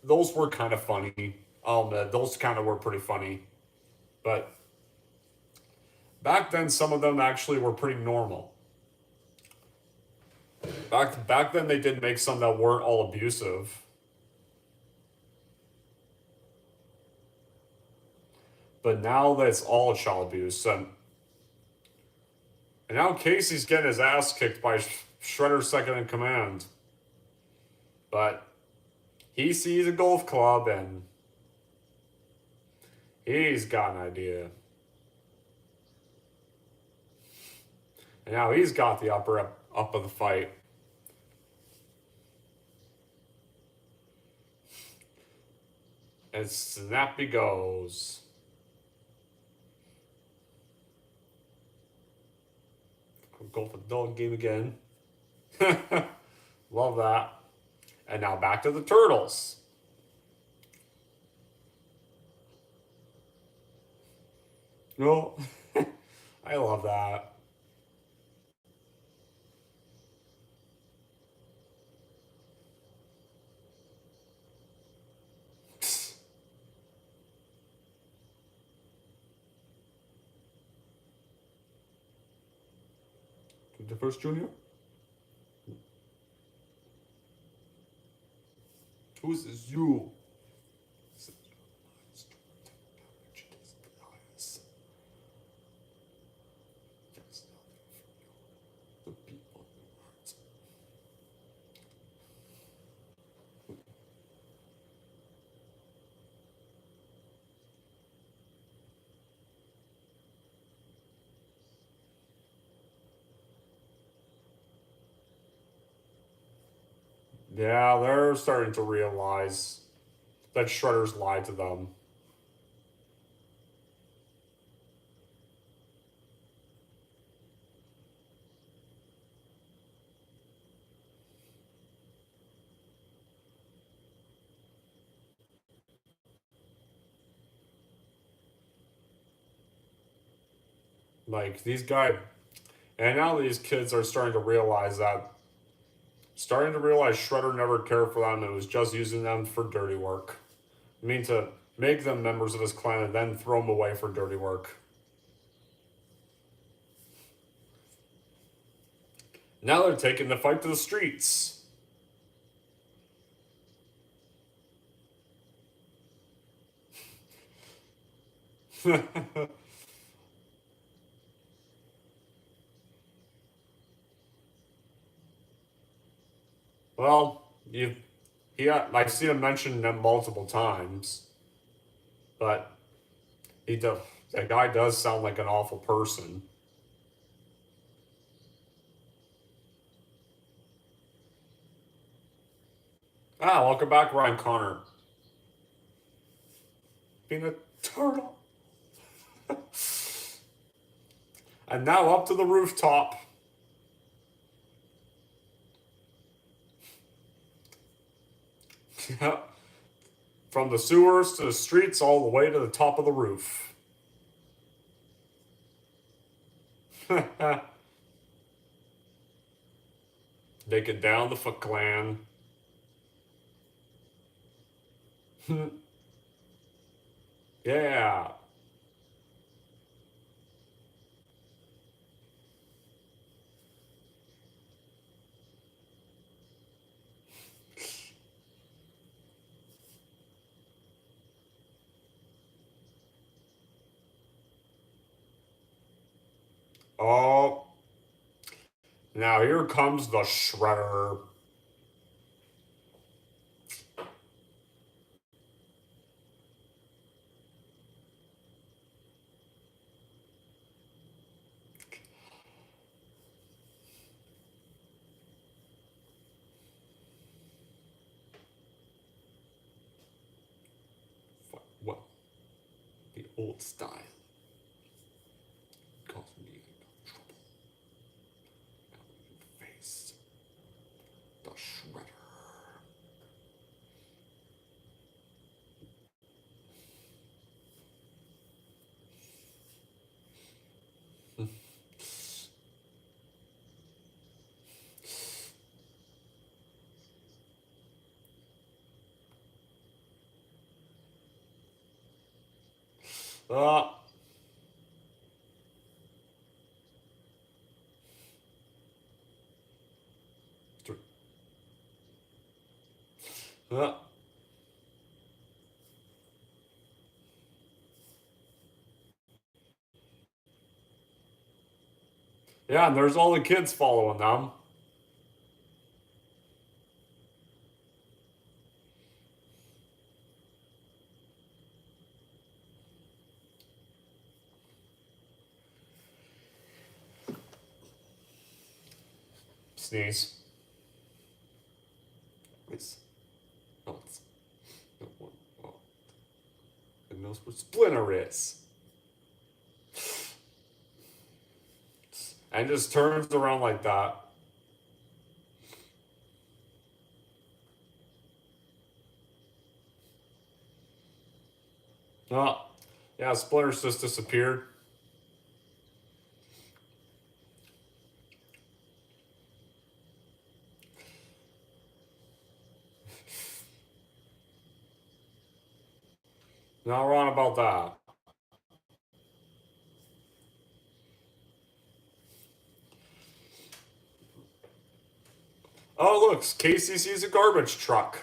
those were kind of funny. Those kind of were pretty funny. But back then some of them actually were pretty normal. Back then they did make some that weren't all abusive. But now that's all child abuse, and now Casey's getting his ass kicked by Shredder's second in command. But he sees a golf club and he's got an idea. And now he's got the up of the fight. And snappy goes. Go for the dog game again. Love that. And now back to the turtles. No, I love that. The first junior? Who's this you? Yeah, they're starting to realize that Shredder's lied to them. Like, these guys, and now these kids are starting to realize Shredder never cared for them and was just using them for dirty work. I mean, to make them members of his clan and then throw them away for dirty work. Now they're taking the fight to the streets. Well, I've seen him mention them multiple times, but that guy does sound like an awful person. Welcome back, Ryan Connor. Being a turtle. And now up to the rooftop. From the sewers to the streets, all the way to the top of the roof. Take it down the Foot Clan. Yeah. Oh. Now here comes the Shredder. What? The old style. Cause me trouble. Now you face the Shredder. Uh, uh, yeah, and there's all the kids following them. Sneeze. It's, oh, it's, oh, it knows where Splinter is. And just turns around like that. Oh, yeah, Splinter's just disappeared. Not wrong about that. Oh, look, Casey sees a garbage truck.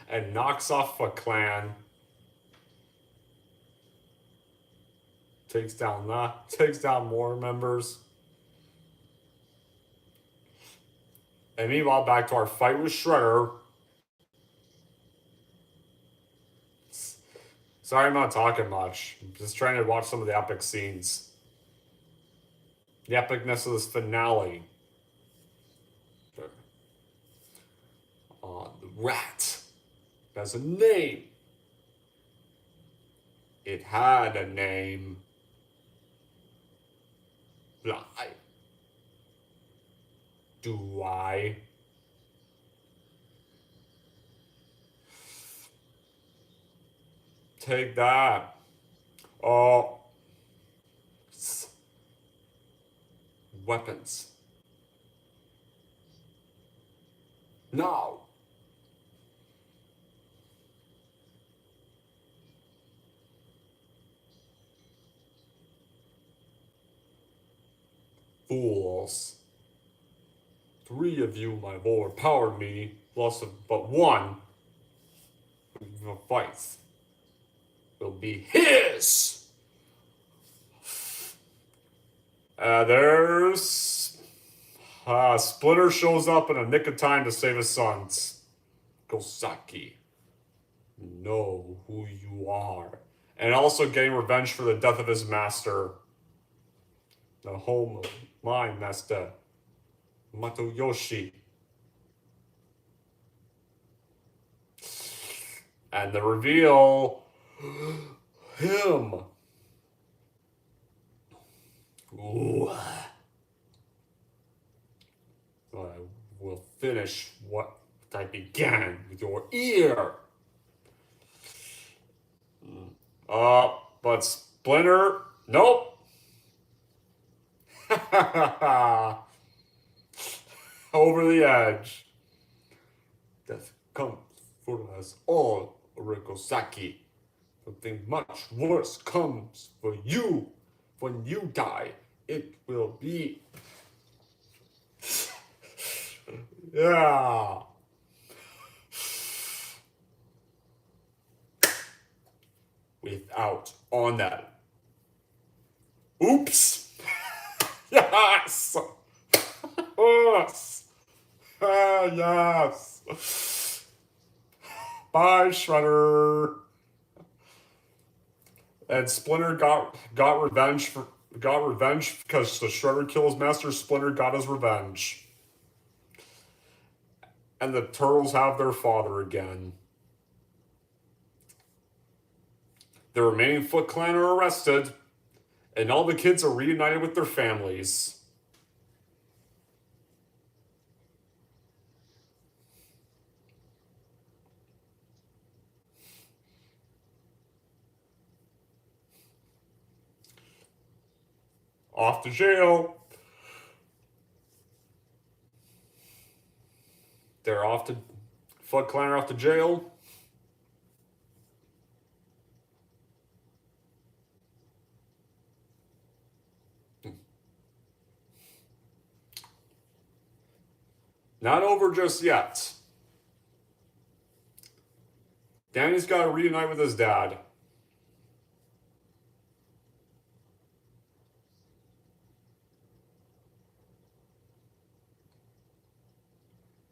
And knocks off a clan. Takes down more members. And meanwhile, back to our fight with Shredder. Sorry, I'm not talking much. I'm just trying to watch some of the epic scenes. The epicness of this finale. The rat has a name. It had a name. lie. Do I? Take that. Oh. Weapons. No. Fools. 3 of you might have overpowered me, lost but 1 who fights will be his. There's Splinter shows up in a nick of time to save his sons. Gosaki, know who you are, and also getting revenge for the death of his master, the home of my master, Matoyoshi. And the reveal, him. Ooh. I will finish what I began with your ear. But Splinter, nope. Over the edge. Death comes for us all, Orikosaki. Something much worse comes for you. When you die, it will be... yeah. Without on that. Oops. Yes. Yes. Yes. Bye, Shredder. And Splinter got revenge because the Shredder killed his master. Splinter got his revenge. And the Turtles have their father again. The remaining Foot Clan are arrested, and all the kids are reunited with their families. Off to jail. Foot Clan are off to jail. Not over just yet. Danny's got to reunite with his dad.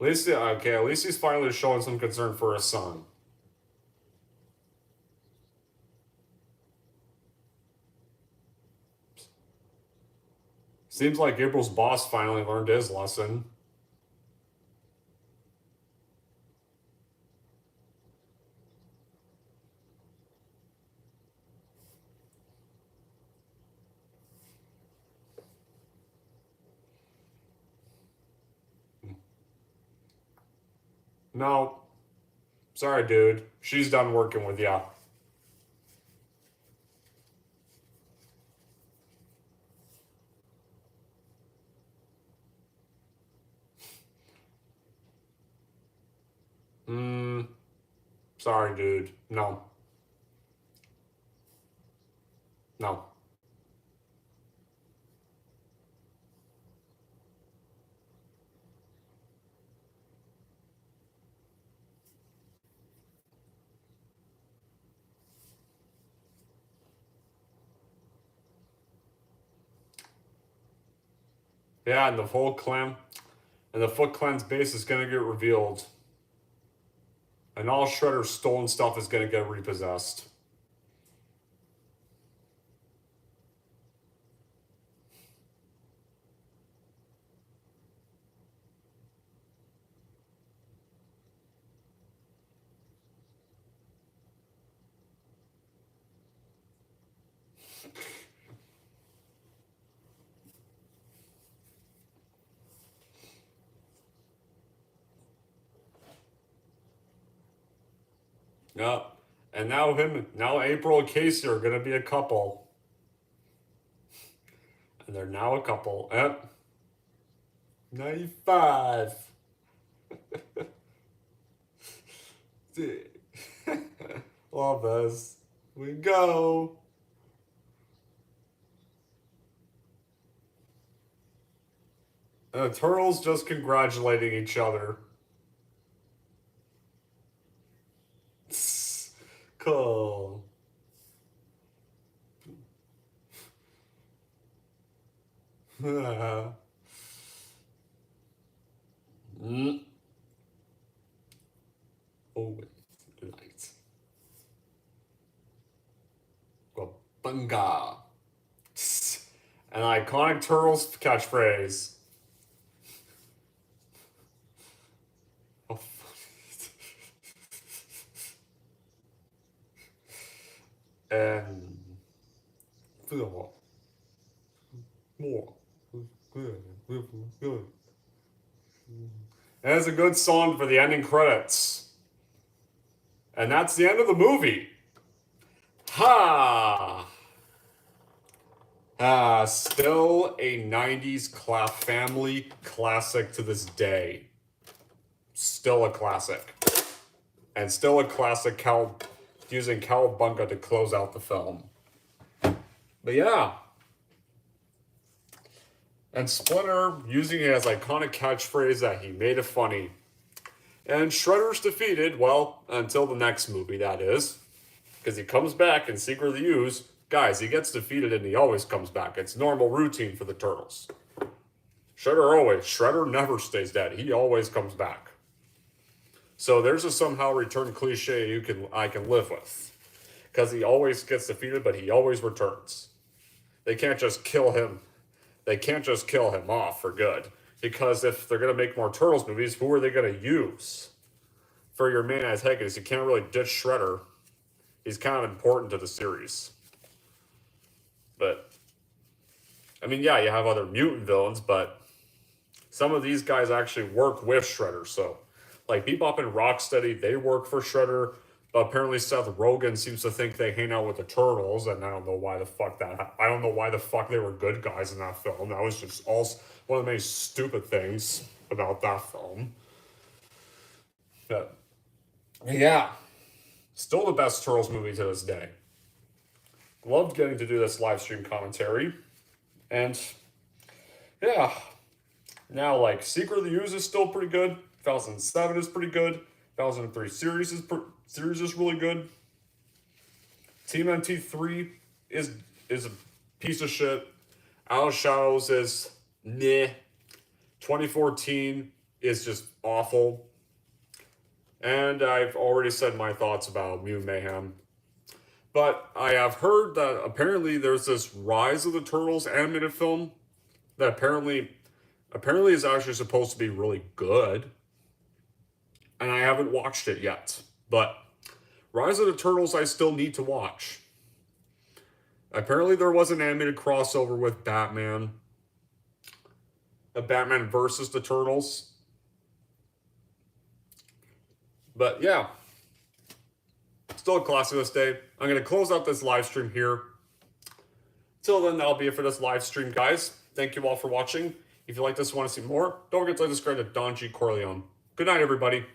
At least he's finally showing some concern for his son. Seems like April's boss finally learned his lesson. No. Sorry, dude. She's done working with ya. Sorry, dude. No. No. Yeah, and the Foot Clan's base is gonna get revealed. And all Shredder's stolen stuff is gonna get repossessed. Yeah. And now April and Casey are gonna be a couple. And they're now a couple. Yep. 95. Love this. We go. And the turtles just congratulating each other. Cool. Oh, light. Bunga. An iconic Turtles catchphrase. Oh, and more. Good. And it's a good song for the ending credits. And that's the end of the movie. Ha! Still a 90s family classic to this day. Still a classic. And still a classic using Cowabunga to close out the film. But yeah. And Splinter using it as iconic catchphrase that he made it funny. And Shredder's defeated, well, until the next movie, that is. Because he comes back in Secret of the Ooze. Guys, he gets defeated and he always comes back. It's normal routine for the Turtles. Shredder never stays dead. He always comes back. So there's a somehow return cliche I can live with. Because he always gets defeated, but he always returns. They can't just kill him. They can't just kill him off for good. Because if they're going to make more Turtles movies, who are they going to use for your main antagonist? You can't really ditch Shredder. He's kind of important to the series. But, I mean, yeah, you have other mutant villains, but some of these guys actually work with Shredder. So, like Bebop and Rocksteady, they work for Shredder. But apparently Seth Rogen seems to think they hang out with the Turtles, and I don't know why the fuck they were good guys in that film. That was just one of the many stupid things about that film. But, yeah. Still the best Turtles movie to this day. Loved getting to do this live stream commentary. And, yeah. Now, like, Secret of the Ooze is still pretty good. 2007 is pretty good. 2003 series is really good. TMNT 3 is a piece of shit. Out of Shadows is meh. 2014 is just awful. And I've already said my thoughts about Mutant Mayhem. But I have heard that apparently there's this Rise of the Turtles animated film that apparently is actually supposed to be really good. And I haven't watched it yet. But Rise of the Turtles I still need to watch. Apparently there was an animated crossover with Batman. A Batman versus the Turtles. But yeah. Still a classic this day. I'm going to close out this live stream here. Till then, that'll be it for this live stream, guys. Thank you all for watching. If you like this and want to see more, don't forget to subscribe to Don G. Corleone. Good night, everybody.